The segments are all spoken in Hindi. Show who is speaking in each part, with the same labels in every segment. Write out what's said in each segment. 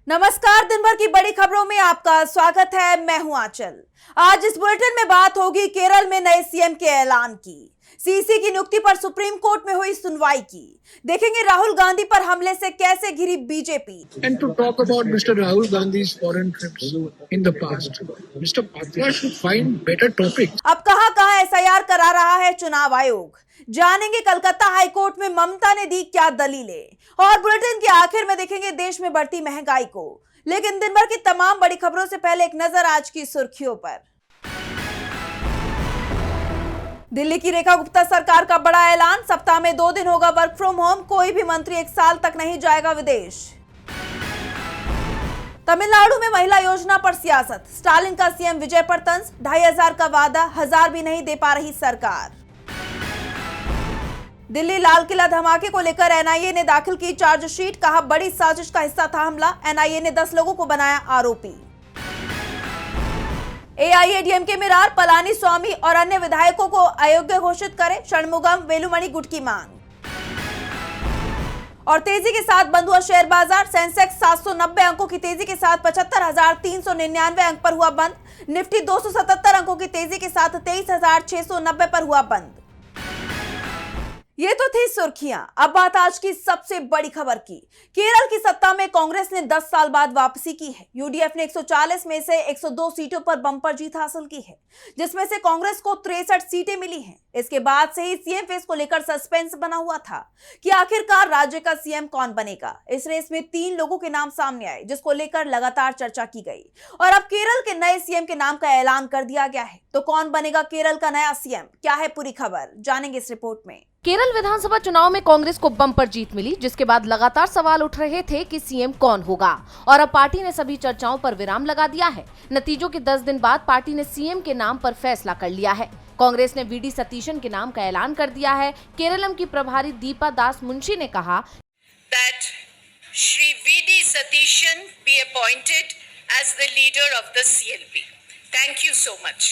Speaker 1: नमस्कार, दिन भर की बड़ी खबरों में आपका स्वागत है। मैं हूं आंचल। आज इस बुलेटिन में बात होगी केरल में नए सीएम के ऐलान की, सीसी की नियुक्ति पर सुप्रीम कोर्ट में हुई सुनवाई की, देखेंगे राहुल गांधी पर हमले से कैसे घिरी BJP.
Speaker 2: And to talk about Mr. Rahul Gandhi's foreign trips in the past, Mr. Patia should find better topics.
Speaker 1: अब कहां एसआईआर करा रहा है चुनाव आयोग, जानेंगे कलकत्ता हाईकोर्ट में ममता ने दी क्या दलीलें, और बुलेटिन के आखिर में देखेंगे देश में बढ़ती महंगाई को। लेकिन दिन भर की तमाम बड़ी खबरों से पहले एक नजर आज की सुर्खियों पर। दिल्ली की रेखा गुप्ता सरकार का बड़ा ऐलान, सप्ताह में 2 दिन होगा वर्क फ्रॉम होम, कोई भी मंत्री 1 साल तक नहीं जाएगा विदेश। तमिलनाडु में महिला योजना पर सियासत, स्टालिन का सीएम विजय पर तंज, 2500 का वादा 1000 भी नहीं दे पा रही सरकार। दिल्ली लाल किला धमाके को लेकर एनआईए ने दाखिल की चार्जशीट, कहा बड़ी साजिश का हिस्सा था हमला, एनआईए ने 10 लोगों को बनाया आरोपी। एआईएडीएमके में रार, पलानी स्वामी और अन्य विधायकों को अयोग्य घोषित करे, षणमुगम वेलुमणि गुट की मांग। और तेजी के साथ बंद हुआ शेयर बाजार, सेंसेक्स 790 अंकों की तेजी के साथ 75,399 अंक पर हुआ बंद, निफ्टी 277 अंकों की तेजी के साथ 23,690 पर हुआ बंद। ये तो थी सुर्खियां। अब बात आज की सबसे बड़ी खबर की। केरल की सत्ता में कांग्रेस ने 10 साल बाद वापसी की है। यूडीएफ ने 140 में से 102 सीटों पर बम्पर जीत हासिल की है, जिसमें से कांग्रेस को 63 सीटें मिली हैं। इसके बाद से ही सीएम फेस को लेकर सस्पेंस बना हुआ था कि आखिरकार राज्य का सीएम कौन बनेगा। इस रेस में 3 लोगों के नाम सामने आए, जिसको लेकर लगातार चर्चा की गई, और अब केरल के नए सीएम के नाम का ऐलान कर दिया गया है। तो कौन बनेगा केरल का नया सीएम, क्या है पूरी खबर, जानेंगे इस रिपोर्ट में।
Speaker 3: केरल विधानसभा चुनाव में कांग्रेस को बम्पर जीत मिली, जिसके बाद लगातार सवाल उठ रहे थे कि सीएम कौन होगा, और अब पार्टी ने सभी चर्चाओं पर विराम लगा दिया है। नतीजों के 10 दिन बाद पार्टी ने सीएम के नाम पर फैसला कर लिया है। कांग्रेस ने वीडी सतीशन के नाम का ऐलान कर दिया है। केरलम की प्रभारी दीपा दास मुंशी ने कहा
Speaker 4: that Shri VD Satishan be appointed as the leader of the CLP. Thank you so much.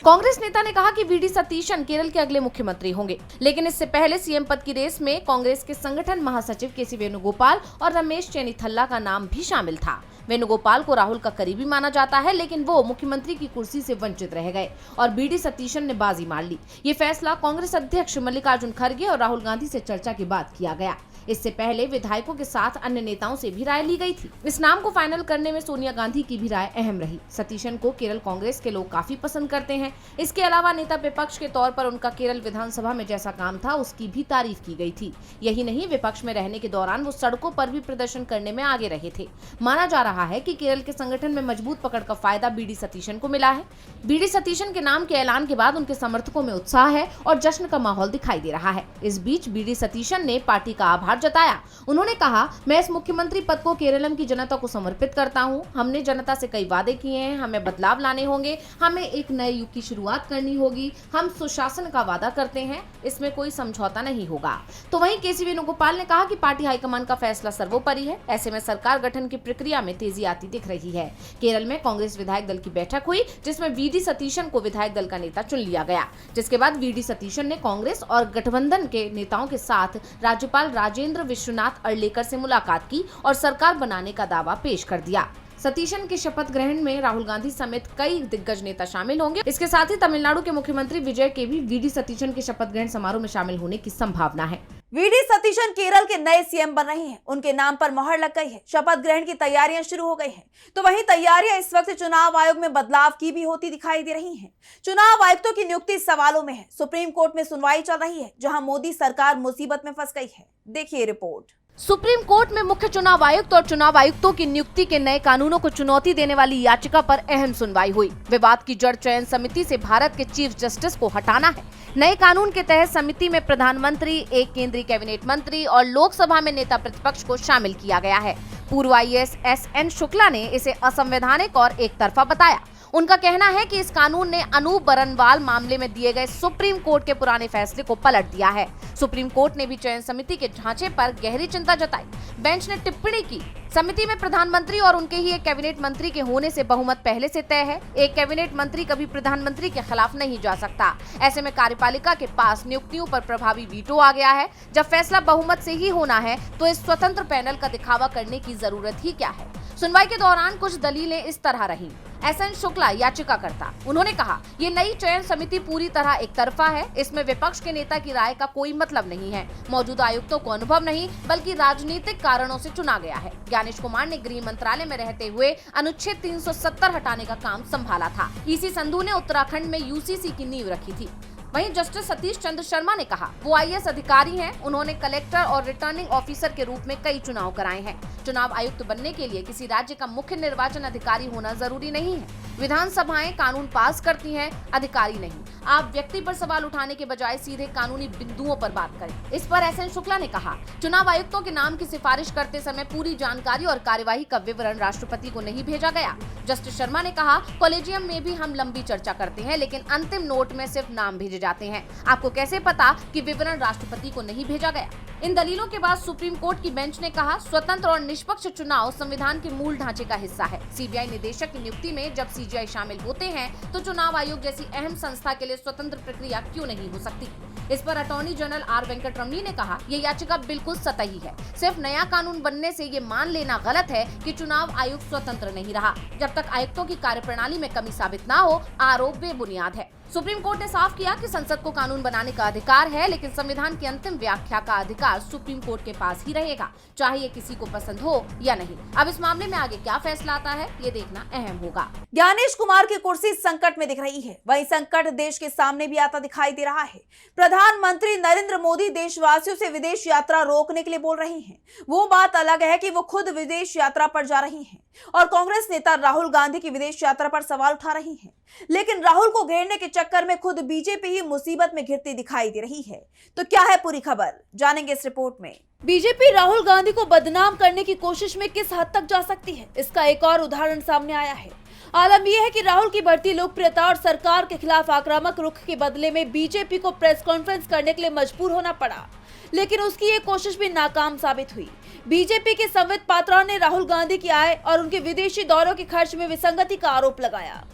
Speaker 3: Congress नेता ने कहा कि वीडी सतीशन केरल के अगले मुख्यमंत्री होंगे, लेकिन इससे पहले सीएम पद की रेस में कांग्रेस के संगठन महासचिव केसी वेणुगोपाल और रमेश चेन्निथल्ला का नाम भी शामिल था। वेणुगोपाल को राहुल का करीबी माना जाता है, लेकिन वो मुख्यमंत्री की कुर्सी से वंचित रह गए और वीडी सतीशन ने बाजी मार ली। ये फैसला कांग्रेस अध्यक्ष मल्लिकार्जुन खड़गे और राहुल गांधी से चर्चा के बाद किया गया। इससे पहले विधायकों के साथ अन्य नेताओं से भी राय ली गई थी। इस नाम को फाइनल करने में सोनिया गांधी की भी राय अहम रही। सतीशन को केरल कांग्रेस के लोग काफी पसंद करते हैं। इसके अलावा नेता विपक्ष के तौर पर उनका केरल विधानसभा में जैसा काम था, उसकी भी तारीफ की गई थी। यही नहीं, विपक्ष में रहने के दौरान वो सड़कों पर भी प्रदर्शन करने में आगे रहे थे। माना जा रहा है कि केरल के संगठन में मजबूत पकड़ का फायदा बीडी सतीशन को मिला है। बीडी सतीशन के नाम के ऐलान के बाद उनके समर्थकों में उत्साह है और जश्न का माहौल दिखाई दे रहा है। इस बीच बीडी सतीशन ने पार्टी का आभार जताया। उन्होंने कहा, मैं इस मुख्यमंत्री पद को केरलम की जनता को समर्पित करता हूं। हमने जनता से कई वादे किए हैं, हमें बदलाव लाने होंगे, हमें एक नए युग की शुरुआत करनी होगी। हम सुशासन का वादा करते हैं, इसमें कोई समझौता नहीं होगा। तो वहीं केसी वेणुगोपाल ने कहा कि पार्टी हाईकमान का फैसला सर्वोपरि है। ऐसे में सरकार गठन की प्रक्रिया में तेजी आती दिख रही है। केरल में कांग्रेस विधायक दल की बैठक हुई, जिसमें वीडी सतीशन को विधायक दल का नेता चुन लिया गया। जिसके बाद वीडी सतीशन ने कांग्रेस और गठबंधन के नेताओं के साथ राज्यपाल राजेंद्र विश्वनाथ अर्लेकर से मुलाकात की और सरकार बनाने का दावा पेश कर दिया। सतीशन के शपथ ग्रहण में राहुल गांधी समेत कई दिग्गज नेता शामिल होंगे। इसके साथ ही तमिलनाडु के मुख्यमंत्री विजय के भी वीडी सतीशन के शपथ ग्रहण समारोह में शामिल होने की संभावना है।
Speaker 1: वीडी सतीशन केरल के नए सीएम बन रहे हैं। उनके नाम पर मोहर लग गई है। शपथ ग्रहण की तैयारियां शुरू हो गई हैं। तो वहीं तैयारियां इस वक्त चुनाव आयोग में बदलाव की भी होती दिखाई दे रही हैं। चुनाव आयुक्तों की नियुक्ति सवालों में है। सुप्रीम कोर्ट में सुनवाई चल रही है, जहां मोदी सरकार मुसीबत में फंस गई है। देखिए रिपोर्ट।
Speaker 3: सुप्रीम कोर्ट में मुख्य चुनाव आयुक्त और चुनाव आयुक्तों की नियुक्ति के नए कानूनों को चुनौती देने वाली याचिका पर अहम सुनवाई हुई। विवाद की जड़ चयन समिति से भारत के चीफ जस्टिस को हटाना है। नए कानून के तहत समिति में प्रधानमंत्री, एक केंद्रीय कैबिनेट मंत्री और लोकसभा में नेता प्रतिपक्ष को शामिल किया गया है। पूर्व आईएएस एसएन शुक्ला ने इसे असंवैधानिक और एक तरफा बताया। उनका कहना है कि इस कानून ने अनूप बरनवाल मामले में दिए गए सुप्रीम कोर्ट के पुराने फैसले को पलट दिया है। सुप्रीम कोर्ट ने भी चयन समिति के ढांचे पर गहरी चिंता जताई। बेंच ने टिप्पणी की, समिति में प्रधानमंत्री और उनके ही एक कैबिनेट मंत्री के होने से बहुमत पहले से तय है। एक कैबिनेट मंत्री कभी प्रधानमंत्री के खिलाफ नहीं जा सकता। ऐसे में कार्यपालिका के पास नियुक्तियों पर प्रभावी वीटो आ गया है। जब फैसला बहुमत से ही होना है तो इस स्वतंत्र पैनल का दिखावा करने की जरूरत ही क्या है। सुनवाई के दौरान कुछ दलीलें इस तरह रहीं। एसएन शुक्ला याचिकाकर्ता, उन्होंने कहा ये नई चयन समिति पूरी तरह एक तरफा है, इसमें विपक्ष के नेता की राय का कोई मतलब नहीं है। मौजूदा आयुक्तों को अनुभव नहीं बल्कि राजनीतिक कारणों से चुना गया है। ज्ञानेश कुमार ने गृह मंत्रालय में रहते हुए अनुच्छेद 370 हटाने का काम संभाला था। ईसी संधू ने उत्तराखंड में यूसीसी की नींव रखी थी। वहीं जस्टिस सतीश चंद्र शर्मा ने कहा वो आईएएस अधिकारी हैं, उन्होंने कलेक्टर और रिटर्निंग ऑफिसर के रूप में कई चुनाव कराए हैं। चुनाव आयुक्त बनने के लिए किसी राज्य का मुख्य निर्वाचन अधिकारी होना जरूरी नहीं है। विधानसभाएं कानून पास करती हैं, अधिकारी नहीं। आप व्यक्ति पर सवाल उठाने के बजाय सीधे कानूनी बिंदुओं पर बात करें। इस पर एसएन शुक्ला ने कहा चुनाव आयुक्तों के नाम की सिफारिश करते समय पूरी जानकारी और कार्यवाही का विवरण राष्ट्रपति को नहीं भेजा गया। जस्टिस शर्मा ने कहा कॉलेजियम में भी हम लंबी चर्चा करते हैं, लेकिन अंतिम नोट में सिर्फ नाम भेजे जाते हैं। आपको कैसे पता कि विवरण राष्ट्रपति को नहीं भेजा गया? इन दलीलों के बाद सुप्रीम कोर्ट की बेंच ने कहा स्वतंत्र और निष्पक्ष चुनाव संविधान के मूल ढांचे का हिस्सा है। सीबीआई निदेशक की नियुक्ति में जब सीजीआई शामिल होते हैं तो चुनाव आयोग जैसी अहम संस्था के लिए स्वतंत्र प्रक्रिया क्यों नहीं हो सकती? इस पर अटॉर्नी जनरल आर वेंकटरमणी ने कहा ये याचिका बिल्कुल सतही है। सिर्फ नया कानून बनने से ये मान लेना गलत है कि चुनाव आयोग स्वतंत्र नहीं रहा। जब तक आयुक्तों की कार्यप्रणाली में कमी साबित न हो, आरोप बेबुनियाद है। सुप्रीम कोर्ट ने साफ किया कि संसद को कानून बनाने का अधिकार है, लेकिन संविधान की अंतिम व्याख्या का अधिकार सुप्रीम कोर्ट के पास ही रहेगा, चाहे ये किसी को पसंद हो या नहीं। अब इस मामले में आगे क्या फैसला आता है, ये देखना अहम होगा।
Speaker 1: ज्ञानेश कुमार की कुर्सी संकट में दिख रही है, वही संकट देश के सामने भी आता दिखाई दे रहा है। प्रधानमंत्री नरेंद्र मोदी देशवासियों से विदेश यात्रा रोकने के लिए बोल रही हैं। वो बात अलग है कि वो खुद विदेश यात्रा पर जा रही हैं और कांग्रेस नेता राहुल गांधी की विदेश यात्रा पर सवाल उठा रही हैं। लेकिन राहुल को घेरने के चक्कर में खुद बीजेपी ही मुसीबत में घिरती दिखाई दे रही है। तो क्या है पूरी खबर, जानेंगे इस रिपोर्ट में। बीजेपी राहुल गांधी को बदनाम करने की कोशिश में किस हद तक जा सकती है, इसका एक और उदाहरण सामने आया है। आलम यह है कि राहुल की बढ़ती लोकप्रियता और सरकार के खिलाफ आक्रामक रुख के बदले में बीजेपी को प्रेस कॉन्फ्रेंस करने के लिए मजबूर होना पड़ा, लेकिन उसकी ये कोशिश भी नाकाम साबित हुई। बीजेपी के संबित पात्रा ने राहुल गांधी की आय और उनके विदेशी दौरों के खर्च में विसंगति का आरोप लगाया।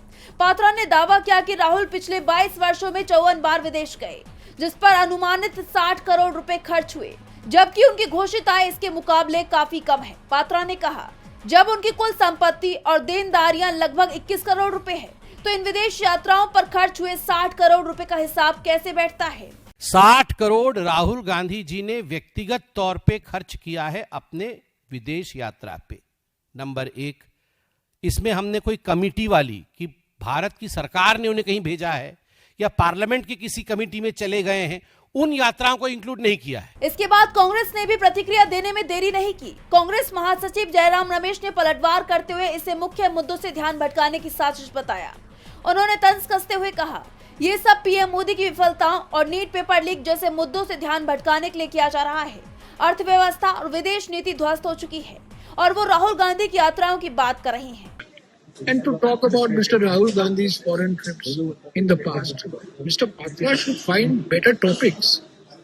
Speaker 1: पात्रा ने दावा किया कि राहुल पिछले 22 वर्षों में 54 बार विदेश गए, जिस पर अनुमानित 60 करोड़ रुपए खर्च हुए, जबकि उनकी घोषित आय इसके मुकाबले काफी कम है। पात्रा ने कहा जब उनकी कुल संपत्ति और देनदारियां लगभग 21 करोड़ रुपए है, तो इन विदेश यात्राओं पर खर्च हुए 60 करोड़ रुपए का हिसाब कैसे बैठता है?
Speaker 5: 60 करोड़ राहुल गांधी जी ने व्यक्तिगत तौर पे खर्च किया है अपने विदेश यात्रा पे। नंबर 1, इसमें हमने कोई कमिटी वाली कि भारत की सरकार ने उन्हें कहीं भेजा है या पार्लियामेंट की किसी कमेटी में चले गए हैं, उन यात्राओं को इंक्लूड नहीं किया है।
Speaker 1: इसके बाद कांग्रेस ने भी प्रतिक्रिया देने में देरी नहीं की। कांग्रेस महासचिव जयराम रमेश ने पलटवार करते हुए इसे मुख्य मुद्दों से ध्यान भटकाने की साजिश बताया। उन्होंने तंज कसते हुए कहा ये सब पीएम मोदी की विफलताओं और नीट पेपर लीक जैसे मुद्दों से ध्यान भटकाने के लिए किया जा रहा है। अर्थव्यवस्था और विदेश नीति ध्वस्त हो चुकी है और वो राहुल गांधी की यात्राओं की बात कर रही हैं।
Speaker 2: And to talk about Mr. Rahul Gandhi's foreign trips in the past, Mr. Patil should find better topics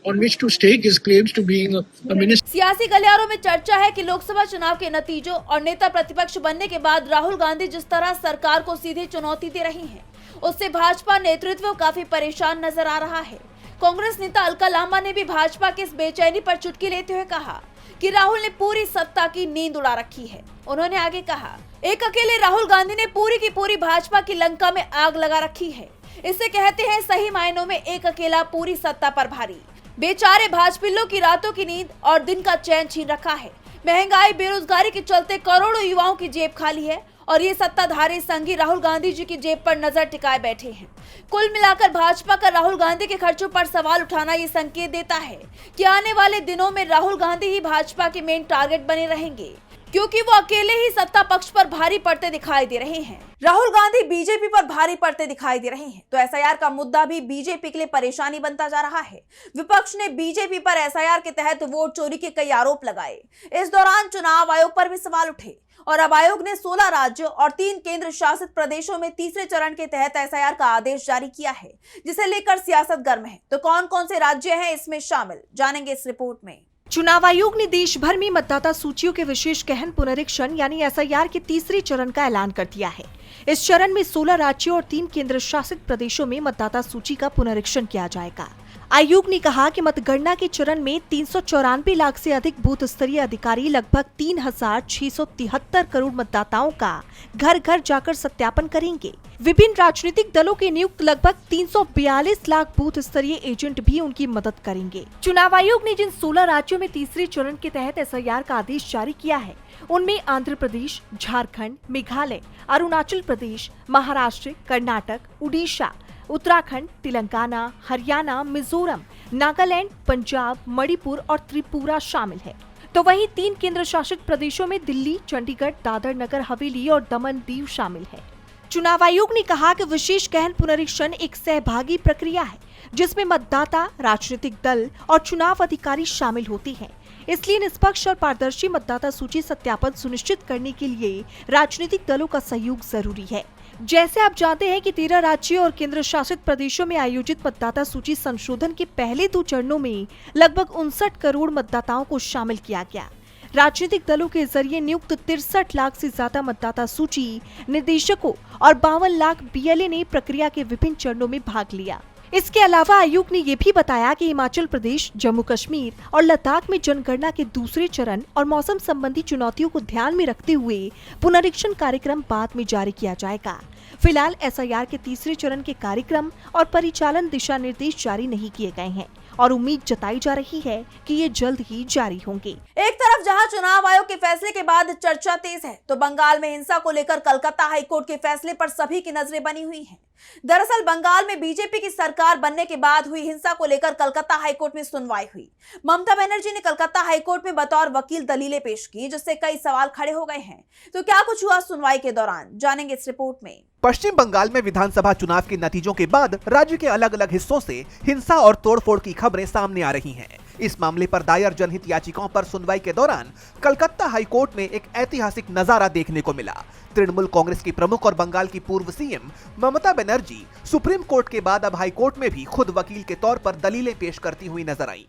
Speaker 2: on which to stake his claims to being a minister.
Speaker 1: सियासी गलियारों में चर्चा है कि लोकसभा चुनाव के नतीजों और नेता प्रतिपक्ष बनने के बाद राहुल गांधी जिस तरह सरकार को सीधी चुनौती दे रही हैं, उससे भाजपा नेतृत्व काफी परेशान नजर आ रहा है। कांग्रेस नेता अलका लांबा ने भी भाजपा की इस बेचैनी पर चुटकी लेते हुए कहा कि राहुल ने पूरी सत्ता की नींद उड़ा रखी है। उन्होंने आगे कहा एक अकेले राहुल गांधी ने पूरी की पूरी भाजपा की लंका में आग लगा रखी है। इसे कहते हैं सही मायनों में एक अकेला पूरी सत्ता पर भारी। बेचारे भाजपिल्लों की रातों की नींद और दिन का चैन छीन रखा है। महंगाई बेरोजगारी के चलते करोड़ों युवाओं की जेब खाली है और ये सत्ताधारी संघी राहुल गांधी जी की जेब पर नजर टिकाए बैठे हैं। कुल मिलाकर भाजपा का राहुल गांधी के खर्चों पर सवाल उठाना ये संकेत देता है कि आने वाले दिनों में राहुल गांधी ही भाजपा के मेन टारगेट बने रहेंगे, क्योंकि वो अकेले ही सत्ता पक्ष पर भारी पड़ते दिखाई दे रहे हैं। राहुल गांधी बीजेपी पर भारी पड़ते दिखाई दे रहे हैं, तो एसआईआर का मुद्दा भी बीजेपी के लिए परेशानी बनता जा रहा है। विपक्ष ने बीजेपी पर एसआईआर के तहत वोट चोरी के कई आरोप लगाए। इस दौरान चुनाव आयोग पर भी सवाल उठे और अब आयोग ने 16 राज्यों और 3 केंद्र शासित प्रदेशों में तीसरे चरण के तहत एसआईआर का आदेश जारी किया है, जिसे लेकर सियासत गर्म है। तो कौन कौन से राज्य हैं इसमें शामिल, जानेंगे इस रिपोर्ट में।
Speaker 6: चुनाव आयोग ने देश भर में मतदाता सूचियों के विशेष गहन पुनरीक्षण यानी एसआईआर के तीसरे चरण का ऐलान कर दिया है। इस चरण में 16 राज्यों और 3 केंद्र शासित प्रदेशों में मतदाता सूची का पुनरीक्षण किया जाएगा। आयोग ने कहा कि मतगणना के चरण में 394 लाख से अधिक बूथ स्तरीय अधिकारी लगभग 3,673 करोड़ मतदाताओं का घर घर जाकर सत्यापन करेंगे। विभिन्न राजनीतिक दलों के नियुक्त लगभग 342 लाख बूथ स्तरीय एजेंट भी उनकी मदद करेंगे। चुनाव आयोग ने जिन 16 राज्यों में तीसरे चरण के तहत SIR का आदेश जारी किया है, उनमें आंध्र प्रदेश, झारखंड, मेघालय, अरुणाचल प्रदेश, महाराष्ट्र, कर्नाटक, उड़ीसा, उत्तराखंड, तेलंगाना, हरियाणा, मिजोरम, नागालैंड, पंजाब, मणिपुर और त्रिपुरा शामिल है। तो वहीं 3 केंद्र शासित प्रदेशों में दिल्ली, चंडीगढ़, दादर नगर हवेली और दमन दीव शामिल है। चुनाव आयोग ने कहा कि विशेष गहन पुनरीक्षण एक सहभागी प्रक्रिया है, जिसमें मतदाता, राजनीतिक दल और चुनाव अधिकारी शामिल होते हैं। इसलिए निष्पक्ष और पारदर्शी मतदाता सूची सत्यापन सुनिश्चित करने के लिए राजनीतिक दलों का सहयोग जरूरी है। जैसे आप जानते हैं कि 13 राज्यों और केंद्र शासित प्रदेशों में आयोजित मतदाता सूची संशोधन के पहले 2 चरणों में लगभग 59 करोड़ मतदाताओं को शामिल किया गया। राजनीतिक दलों के जरिए नियुक्त 63 लाख से ज्यादा मतदाता सूची निदेशकों और 52 लाख BLA ने प्रक्रिया के विभिन्न चरणों में भाग लिया। इसके अलावा आयोग ने ये भी बताया कि हिमाचल प्रदेश, जम्मू कश्मीर और लद्दाख में जनगणना के दूसरे चरण और मौसम संबंधी चुनौतियों को ध्यान में रखते हुए पुनरीक्षण कार्यक्रम बाद में जारी किया जाएगा। फिलहाल SIR के तीसरे चरण के कार्यक्रम और परिचालन दिशा निर्देश जारी नहीं किए गए हैं और उम्मीद जताई जा रही है कि ये जल्द ही जारी होंगे।
Speaker 1: एक तरफ जहां चुनाव आयोग के फैसले के बाद चर्चा तेज है, तो बंगाल में हिंसा को लेकर कलकत्ता हाईकोर्ट के फैसले पर सभी की नजरें बनी हुई हैं। दरअसल बंगाल में बीजेपी की सरकार बनने के बाद हुई हिंसा को लेकर कलकत्ता हाईकोर्ट में सुनवाई हुई। ममता बनर्जी ने कलकत्ता हाईकोर्ट में बतौर वकील दलीलें पेश की, जिससे कई सवाल खड़े हो गए हैं। तो क्या कुछ हुआ सुनवाई के दौरान, जानेंगे इस रिपोर्ट में।
Speaker 7: पश्चिम बंगाल में विधानसभा चुनाव के नतीजों के बाद राज्य के अलग अलग हिस्सों से हिंसा और तोड़फोड़ की खबरें सामने आ रही हैं। इस मामले पर दायर जनहित याचिकाओं पर सुनवाई के दौरान कलकत्ता हाईकोर्ट में एक ऐतिहासिक नजारा देखने को मिला। तृणमूल कांग्रेस की प्रमुख और बंगाल की पूर्व CM Mamata Banerjee supreme court के बाद अब हाईकोर्ट में भी खुद वकील के तौर पर दलीलें पेश करती हुई नजर आई।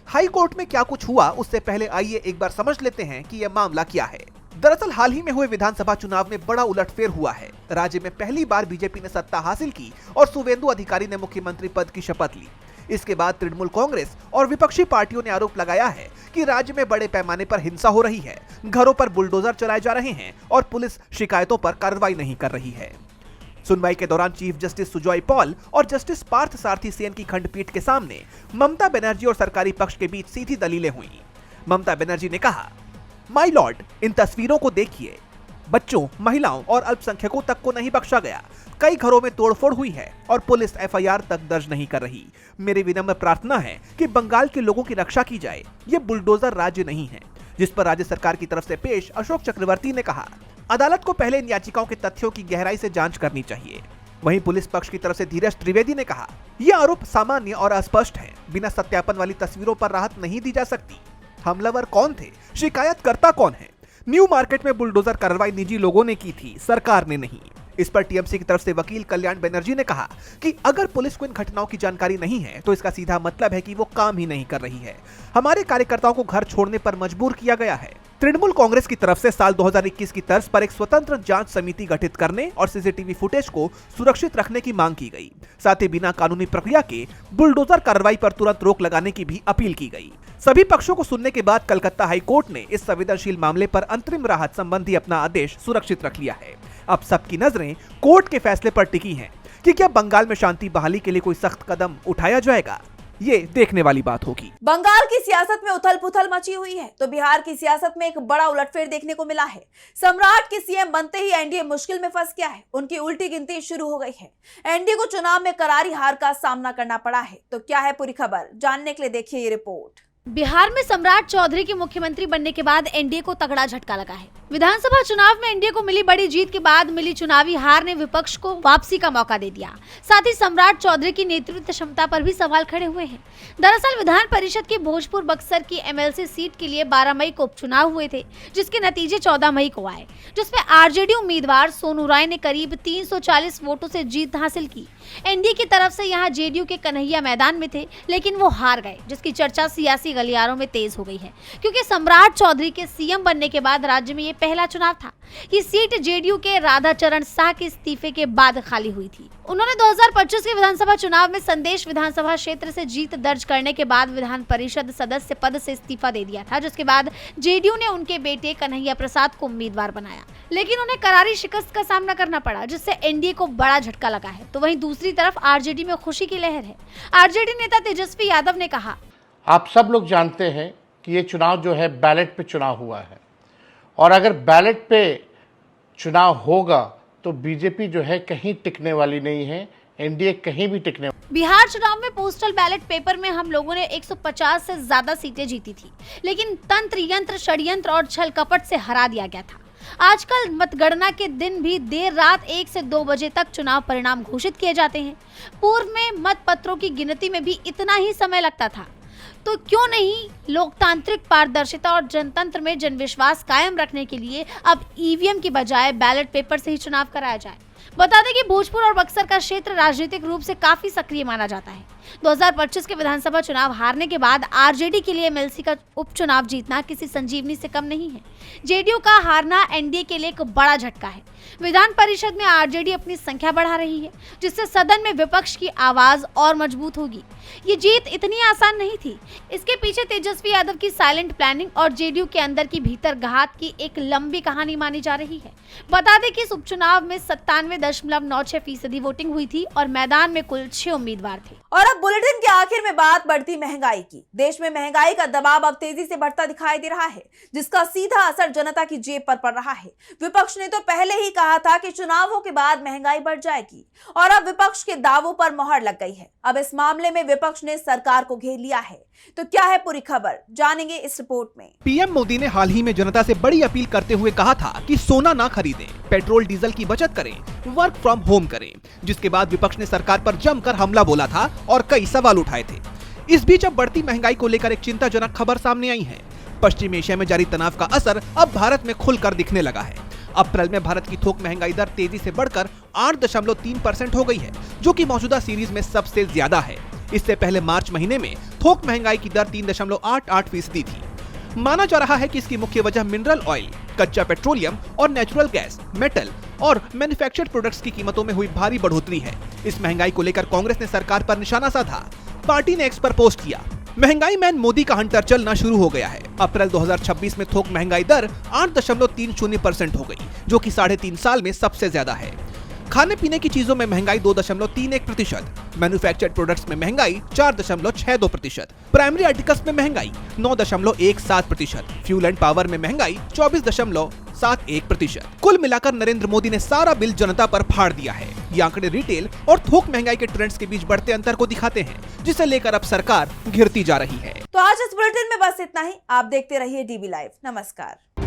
Speaker 7: हाईकोर्ट में क्या कुछ हुआ, उससे पहले आइए एक बार समझ लेते हैं कि यह मामला क्या है। दरअसल हाल ही में हुए विधानसभा चुनाव में बड़ा उलटफेर हुआ है। राज्य में पहली बार बीजेपी ने सत्ता हासिल की और शुवेंदु अधिकारी ने मुख्यमंत्री पद की शपथ ली। इसके बाद तृणमूल कांग्रेस और विपक्षी पार्टियों ने आरोप लगाया है कि राज्य में बड़े पैमाने पर हिंसा हो रही है, घरों पर बुलडोजर चलाए जा रहे हैं और पुलिस शिकायतों पर कार्रवाई नहीं कर रही है। सुनवाई के दौरान चीफ जस्टिस सुजॉय पॉल और जस्टिस पार्थ सारथी सेन की खंडपीठ के सामने ममता बनर्जी और सरकारी पक्ष के बीच सीधी दलीलें हुई। ममता बनर्जी ने कहा, माय लॉर्ड, इन तस्वीरों को देखिए, बच्चों, महिलाओं और अल्पसंख्यकों तक को नहीं बख्शा गया। कई घरों में तोड़फोड़ हुई है और पुलिस FIR तक दर्ज नहीं कर रही। मेरी विनम्र प्रार्थना है कि बंगाल के लोगों की रक्षा की जाए। ये बुलडोजर राज्य नहीं है। जिस पर राज्य सरकार की तरफ से पेश अशोक चक्रवर्ती ने कहा, अदालत को पहले इन याचिकाओं के तथ्यों की गहराई से जांच करनी चाहिए। वहीं पुलिस पक्ष की तरफ से धीरज त्रिवेदी ने कहा, यह आरोप सामान्य और अस्पष्ट है। बिना सत्यापन वाली तस्वीरों पर राहत नहीं दी जा सकती। हमलावर कौन थे, शिकायतकर्ता कौन है? न्यू मार्केट में बुलडोजर कार्रवाई निजी लोगों ने की थी, सरकार ने नहीं। इस पर टीएमसी की तरफ से वकील कल्याण बनर्जी ने कहा कि अगर पुलिस को इन घटनाओं की जानकारी नहीं है तो इसका सीधा मतलब है कि वो काम ही नहीं कर रही है। हमारे कार्यकर्ताओं को घर छोड़ने पर मजबूर किया गया है। तृणमूल कांग्रेस की तरफ से साल 2021 की तर्ज पर एक स्वतंत्र जांच समिति गठित करने और CCTV फुटेज को सुरक्षित रखने की मांग की गई। साथ ही बिना कानूनी प्रक्रिया के बुलडोजर कार्रवाई पर तुरंत रोक लगाने की भी अपील की गई। सभी पक्षों को सुनने के बाद कलकत्ता हाईकोर्ट ने इस संवेदनशील मामले पर अंतरिम राहत संबंधी अपना आदेश सुरक्षित रख लिया है। अब सबकी नजरें कोर्ट के फैसले पर टिकी हैं कि क्या बंगाल में शांति बहाली के लिए कोई सख्त कदम उठाया जाएगा। ये देखने वाली बात होगी।
Speaker 1: बंगाल की सियासत में उथल पुथल मची हुई है, तो बिहार की सियासत में एक बड़ा उलटफेर देखने को मिला है। सम्राट के CM बनते ही एनडीए मुश्किल में फंस गया है। उनकी उल्टी गिनती शुरू हो गई है। एनडीए को चुनाव में करारी हार का सामना करना पड़ा है। तो क्या है पूरी खबर, जानने के लिए देखिए ये रिपोर्ट।
Speaker 3: बिहार में सम्राट चौधरी के मुख्यमंत्री बनने के बाद एनडीए को तगड़ा झटका लगा है। विधानसभा चुनाव में एनडीए को मिली बड़ी जीत के बाद मिली चुनावी हार ने विपक्ष को वापसी का मौका दे दिया। साथ ही सम्राट चौधरी की नेतृत्व क्षमता पर भी सवाल खड़े हुए हैं। दरअसल विधान परिषद की भोजपुर बक्सर की MLC सीट के लिए 12 मई को उपचुनाव हुए थे, जिसके नतीजे 14 मई को आए, जिसमें आरजेडी उम्मीदवार सोनू राय ने करीब 340 वोटों से जीत हासिल की। एनडीए की तरफ से यहाँ जेडीयू के कन्हैया मैदान में थे, लेकिन वो हार गए, जिसकी चर्चा सियासी गलियारों में तेज हो गई है, क्योंकि सम्राट चौधरी के CM बनने के बाद राज्य में ये
Speaker 8: पहला चुनाव था। ये सीट जेडीयू के राधाचरण शाह के इस्तीफे के बाद खाली हुई थी। उन्होंने 2025 के विधानसभा चुनाव में संदेश विधानसभा क्षेत्र से जीत दर्ज करने के बाद विधान परिषद सदस्य पद से इस्तीफा दे दिया था, जिसके बाद जेडीयू ने उनके बेटे कन्हैया प्रसाद को उम्मीदवार बनाया, लेकिन उन्हें करारी शिकस्त का सामना करना पड़ा, जिससे एनडीए को बड़ा झटका लगा है। तो वहीं दूसरी तरफ आरजेडी में खुशी की लहर है। आरजेडी नेता तेजस्वी यादव ने कहा,
Speaker 9: आप सब लोग जानते हैं कि ये चुनाव जो है बैलेट पे चुनाव हुआ है, और अगर बैलेट पे चुनाव होगा तो बीजेपी जो है कहीं टिकने वाली नहीं है, एनडीए कहीं भी टिकने।
Speaker 8: बिहार चुनाव में पोस्टल बैलेट पेपर में हम लोगों ने 150 से ज्यादा सीटें जीती थी, लेकिन तंत्र यंत्र षड्यंत्र और छल कपट से हरा दिया गया था। आजकल मतगणना के दिन भी देर रात 1 से 2 बजे तक चुनाव परिणाम घोषित किए जाते हैं। पूर्व में मत पत्रों की गिनती में भी इतना ही समय लगता था, तो क्यों नहीं लोकतांत्रिक पारदर्शिता और जनतंत्र में जनविश्वास कायम रखने के लिए अब ईवीएम की बजाय बैलेट पेपर से ही चुनाव कराया जाए। बता दें कि भोजपुर और बक्सर का क्षेत्र राजनीतिक रूप से काफी सक्रिय माना जाता है। 2025 के विधानसभा चुनाव हारने के बाद आरजेडी के लिए एमएलसी का उपचुनाव जीतना किसी संजीवनी से कम नहीं है। जेडीयू का हारना एनडीए के लिए एक बड़ा झटका है। विधान परिषद में आरजेडी अपनी संख्या बढ़ा रही है, जिससे सदन में विपक्ष की आवाज और मजबूत होगी। ये जीत इतनी आसान नहीं थी। इसके पीछे तेजस्वी यादव की साइलेंट प्लानिंग और जेडीयू के अंदर की भीतर घात की एक लंबी कहानी मानी जा रही है। बता दें कि इस उपचुनाव में 97.96% वोटिंग हुई थी और मैदान में कुल 6 उम्मीदवार थे।
Speaker 1: और अब बुलेटिन के आखिर में बात बढ़ती महंगाई की। देश में महंगाई का दबाव अब तेजी से बढ़ता दिखाई दे रहा है, जिसका सीधा असर जनता की जेब पर पड़ रहा है। विपक्ष ने तो पहले ही कहा था कि चुनावों के बाद महंगाई बढ़ जाएगी, और अब विपक्ष के दावों पर मोहर लग गई है। अब इस मामले में विपक्ष ने सरकार को घेर लिया है। तो क्या है पूरी खबर, जानेंगे इस रिपोर्ट में।
Speaker 7: पीएम मोदी ने हाल ही में जनता से बड़ी अपील करते हुए कहा था कि सोना ना खरीदें, पेट्रोल डीजल की बचत करें, वर्क फ्रॉम होम करें, जिसके बाद विपक्ष ने सरकार पर जमकर हमला बोला था और कई सवाल उठाए थे। इस बीच अब बढ़ती महंगाई को लेकर एक चिंताजनक खबर सामने आई है। पश्चिम एशिया में जारी तनाव का असर अब भारत में खुलकर दिखने लगा है। अप्रैल में भारत की थोक महंगाई दर तेजी से बढ़कर 8.3% हो गई है, जो कि मौजूदा सीरीज में सबसे ज्यादा है। इससे पहले मार्च महीने में थोक महंगाई की दर 3.88% थी। माना जा रहा है कि इसकी मुख्य वजह मिनरल ऑयल, कच्चा पेट्रोलियम और नेचुरल गैस, मेटल और मैन्युफैक्चर्ड प्रोडक्ट्स की कीमतों में हुई भारी बढ़ोतरी है। इस महंगाई को लेकर कांग्रेस ने सरकार पर निशाना साधा। पार्टी ने एक्स पर पोस्ट किया, महंगाई मैन मोदी का हंटर चलना शुरू हो गया है। अप्रैल 2026 में थोक महंगाई दर 8.30% हो गई, जो कि 3.5 साल में सबसे ज्यादा है। खाने पीने की चीजों में महंगाई 2.31%, मैन्युफैक्चर्ड प्रोडक्ट्स में महंगाई 4.62%, प्राइमरी आर्टिकल्स में महंगाई 9.17%, फ्यूल एंड पावर में महंगाई 24.71%। कुल मिलाकर नरेंद्र मोदी ने सारा बिल जनता पर फाड़ दिया है। ये आंकड़े रिटेल और थोक महंगाई के ट्रेंड्स के बीच बढ़ते अंतर को दिखाते हैं, जिसे लेकर अब सरकार घिरती जा रही है।
Speaker 1: तो आज इस बुलेटिन में बस इतना ही। आप देखते रहिए डीबी लाइव। नमस्कार।